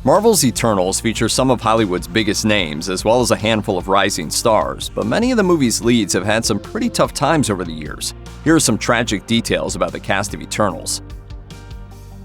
Marvel's Eternals features some of Hollywood's biggest names, as well as a handful of rising stars, but many of the movie's leads have had some pretty tough times over the years. Here are some tragic details about the cast of Eternals.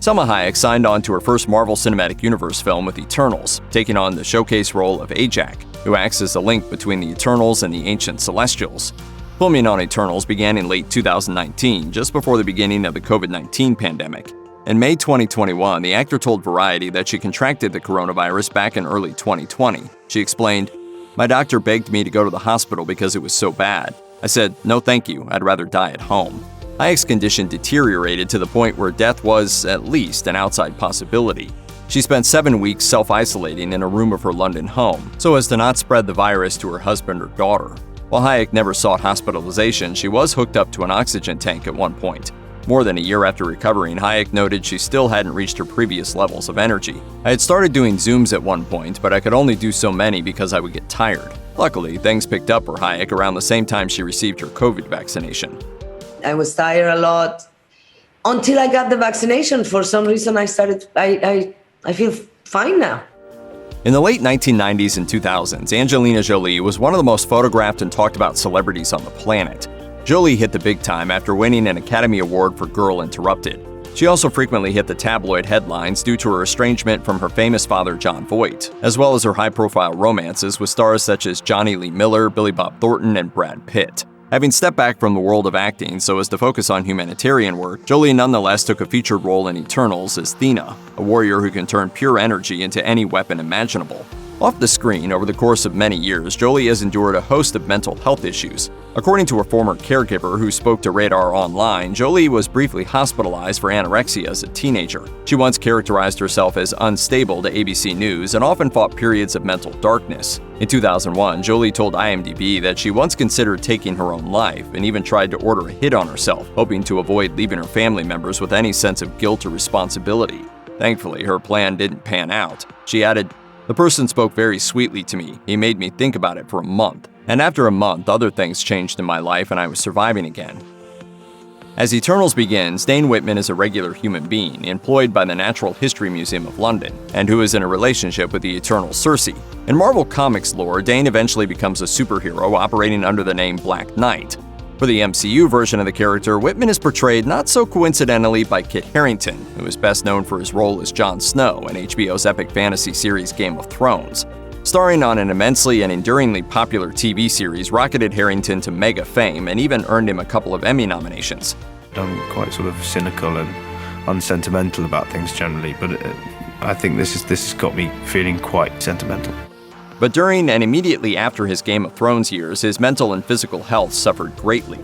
Salma Hayek signed on to her first Marvel Cinematic Universe film with Eternals, taking on the showcase role of Ajak, who acts as the link between the Eternals and the ancient Celestials. Filming on Eternals began in late 2019, just before the beginning of the COVID-19 pandemic. In May 2021, the actor told Variety that she contracted the coronavirus back in early 2020. She explained, "My doctor begged me to go to the hospital because it was so bad. I said, no thank you, I'd rather die at home." Hayek's condition deteriorated to the point where death was, at least, an outside possibility. She spent 7 weeks self-isolating in a room of her London home, so as to not spread the virus to her husband or daughter. While Hayek never sought hospitalization, she was hooked up to an oxygen tank at one point. More than a year after recovering, Hayek noted she still hadn't reached her previous levels of energy. "I had started doing Zooms at one point, but I could only do so many because I would get tired." Luckily, things picked up for Hayek around the same time she received her COVID vaccination. I was tired a lot until I got the vaccination. For some reason, I feel fine now. In the late 1990s and 2000s, Angelina Jolie was one of the most photographed and talked about celebrities on the planet. Jolie hit the big time after winning an Academy Award for Girl Interrupted. She also frequently hit the tabloid headlines due to her estrangement from her famous father, Jon Voight, as well as her high-profile romances with stars such as Johnny Lee Miller, Billy Bob Thornton, and Brad Pitt. Having stepped back from the world of acting so as to focus on humanitarian work, Jolie nonetheless took a featured role in Eternals as Thena, a warrior who can turn pure energy into any weapon imaginable. Off the screen, over the course of many years, Jolie has endured a host of mental health issues. According to a former caregiver who spoke to Radar Online, Jolie was briefly hospitalized for anorexia as a teenager. She once characterized herself as unstable to ABC News and often fought periods of mental darkness. In 2001, Jolie told IMDb that she once considered taking her own life and even tried to order a hit on herself, hoping to avoid leaving her family members with any sense of guilt or responsibility. Thankfully, her plan didn't pan out. She added, "The person spoke very sweetly to me. He made me think about it for a month. And after a month, other things changed in my life and I was surviving again." As Eternals begins, Dane Whitman is a regular human being employed by the Natural History Museum of London, and who is in a relationship with the Eternal Circe. In Marvel Comics lore, Dane eventually becomes a superhero operating under the name Black Knight. For the MCU version of the character, Whitman is portrayed not so coincidentally by Kit Harington, who is best known for his role as Jon Snow in HBO's epic fantasy series Game of Thrones. Starring on an immensely and enduringly popular TV series rocketed Harington to mega fame and even earned him a couple of Emmy nominations. I'm quite sort of cynical and unsentimental about things generally, but I think this has got me feeling quite sentimental. But during and immediately after his Game of Thrones years, his mental and physical health suffered greatly.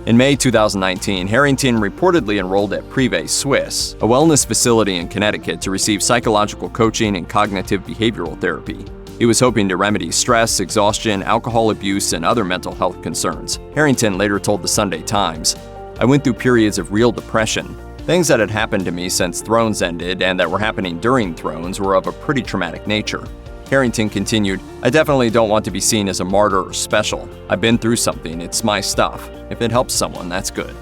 In May 2019, Harington reportedly enrolled at Privé Suisse, a wellness facility in Connecticut, to receive psychological coaching and cognitive behavioral therapy. He was hoping to remedy stress, exhaustion, alcohol abuse, and other mental health concerns. Harington later told the Sunday Times, "I went through periods of real depression. Things that had happened to me since Thrones ended and that were happening during Thrones were of a pretty traumatic nature." Harington continued, "I definitely don't want to be seen as a martyr or special. I've been through something, it's my stuff. If it helps someone, that's good."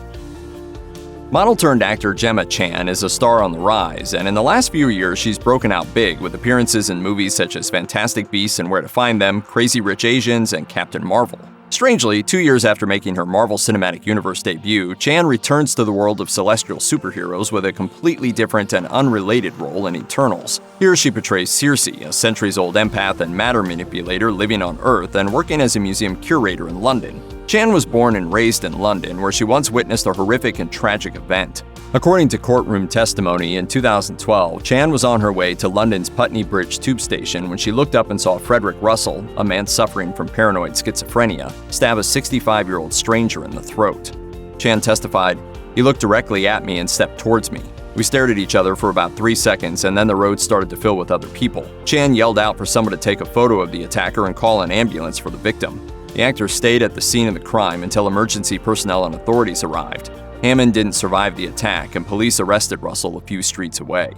Model-turned-actor Gemma Chan is a star on the rise, and in the last few years she's broken out big with appearances in movies such as Fantastic Beasts and Where to Find Them, Crazy Rich Asians, and Captain Marvel. Strangely, 2 years after making her Marvel Cinematic Universe debut, Chan returns to the world of celestial superheroes with a completely different and unrelated role in Eternals. Here she portrays Circe, a centuries-old empath and matter manipulator living on Earth and working as a museum curator in London. Chan was born and raised in London, where she once witnessed a horrific and tragic event. According to courtroom testimony, in 2012, Chan was on her way to London's Putney Bridge tube station when she looked up and saw Frederick Russell, a man suffering from paranoid schizophrenia, stab a 65-year-old stranger in the throat. Chan testified, "He looked directly at me and stepped towards me. We stared at each other for about 3 seconds and then the road started to fill with other people. Chan yelled out for someone to take a photo of the attacker and call an ambulance for the victim. The actor stayed at the scene of the crime until emergency personnel and authorities arrived. Hammond didn't survive the attack, and police arrested Russell a few streets away."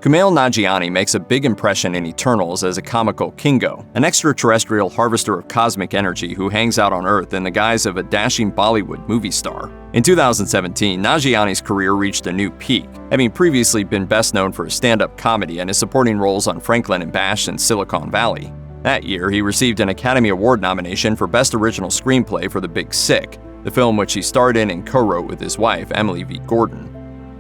Kumail Nanjiani makes a big impression in Eternals as a comical Kingo, an extraterrestrial harvester of cosmic energy who hangs out on Earth in the guise of a dashing Bollywood movie star. In 2017, Nanjiani's career reached a new peak, having previously been best known for his stand-up comedy and his supporting roles on Franklin and Bash and Silicon Valley. That year, he received an Academy Award nomination for Best Original Screenplay for The Big Sick, the film which he starred in and co-wrote with his wife, Emily V. Gordon.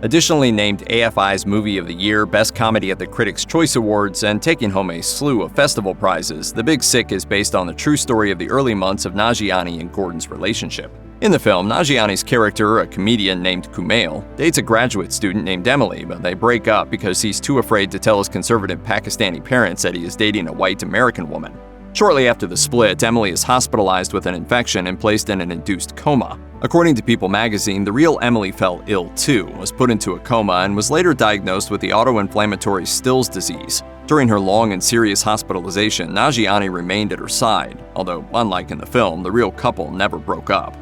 Additionally named AFI's Movie of the Year, Best Comedy at the Critics' Choice Awards, and taking home a slew of festival prizes, The Big Sick is based on the true story of the early months of Nanjiani and Gordon's relationship. In the film, Nanjiani's character, a comedian named Kumail, dates a graduate student named Emily, but they break up because he's too afraid to tell his conservative Pakistani parents that he is dating a white American woman. Shortly after the split, Emily is hospitalized with an infection and placed in an induced coma. According to People magazine, the real Emily fell ill too, was put into a coma, and was later diagnosed with the autoinflammatory Still's disease. During her long and serious hospitalization, Nanjiani remained at her side, although unlike in the film, the real couple never broke up.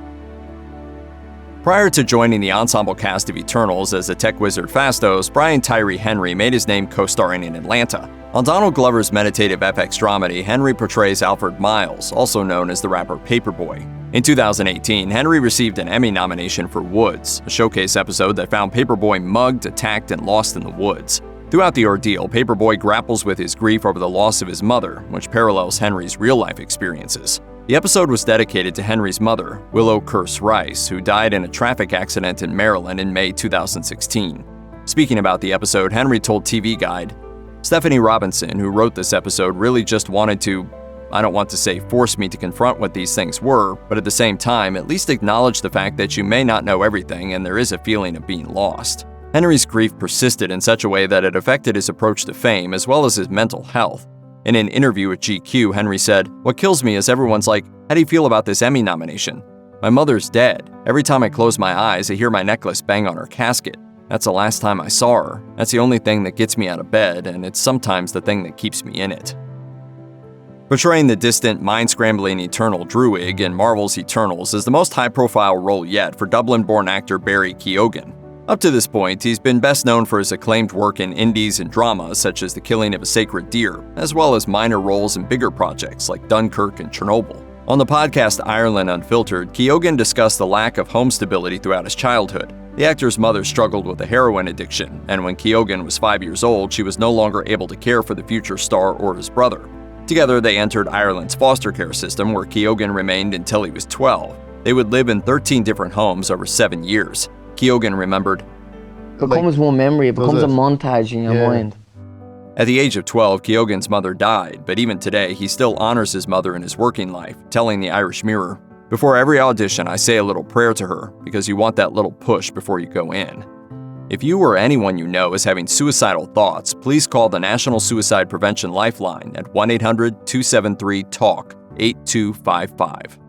Prior to joining the ensemble cast of Eternals as the tech wizard Phastos, Brian Tyree Henry made his name co-starring in Atlanta. On Donald Glover's meditative FX dramedy, Henry portrays Alfred Miles, also known as the rapper Paperboy. In 2018, Henry received an Emmy nomination for Woods, a showcase episode that found Paperboy mugged, attacked, and lost in the woods. Throughout the ordeal, Paperboy grapples with his grief over the loss of his mother, which parallels Henry's real-life experiences. The episode was dedicated to Henry's mother, Willow Curse Rice, who died in a traffic accident in Maryland in May 2016. Speaking about the episode, Henry told TV Guide, "Stephanie Robinson, who wrote this episode, really just wanted to, I don't want to say force me to confront what these things were, but at the same time, at least acknowledge the fact that you may not know everything and there is a feeling of being lost." Henry's grief persisted in such a way that it affected his approach to fame as well as his mental health. In an interview with GQ, Henry said, "What kills me is everyone's like, how do you feel about this Emmy nomination? My mother's dead. Every time I close my eyes, I hear my necklace bang on her casket. That's the last time I saw her. That's the only thing that gets me out of bed, and it's sometimes the thing that keeps me in it." Portraying the distant, mind-scrambling Eternal Druig in Marvel's Eternals is the most high-profile role yet for Dublin-born actor Barry Keoghan. Up to this point, he's been best known for his acclaimed work in indies and dramas such as The Killing of a Sacred Deer, as well as minor roles in bigger projects like Dunkirk and Chernobyl. On the podcast Ireland Unfiltered, Keoghan discussed the lack of home stability throughout his childhood. The actor's mother struggled with a heroin addiction, and when Keoghan was 5 years old, she was no longer able to care for the future star or his brother. Together, they entered Ireland's foster care system, where Keoghan remained until he was 12. They would live in 13 different homes over 7 years. Keoghan remembered, "It becomes one memory, it becomes a montage in your mind." At the age of 12, Keoghan's mother died, but even today, he still honors his mother in his working life, telling the Irish Mirror, "Before every audition, I say a little prayer to her, because you want that little push before you go in." If you or anyone you know is having suicidal thoughts, please call the National Suicide Prevention Lifeline at 1-800-273-TALK, 8255.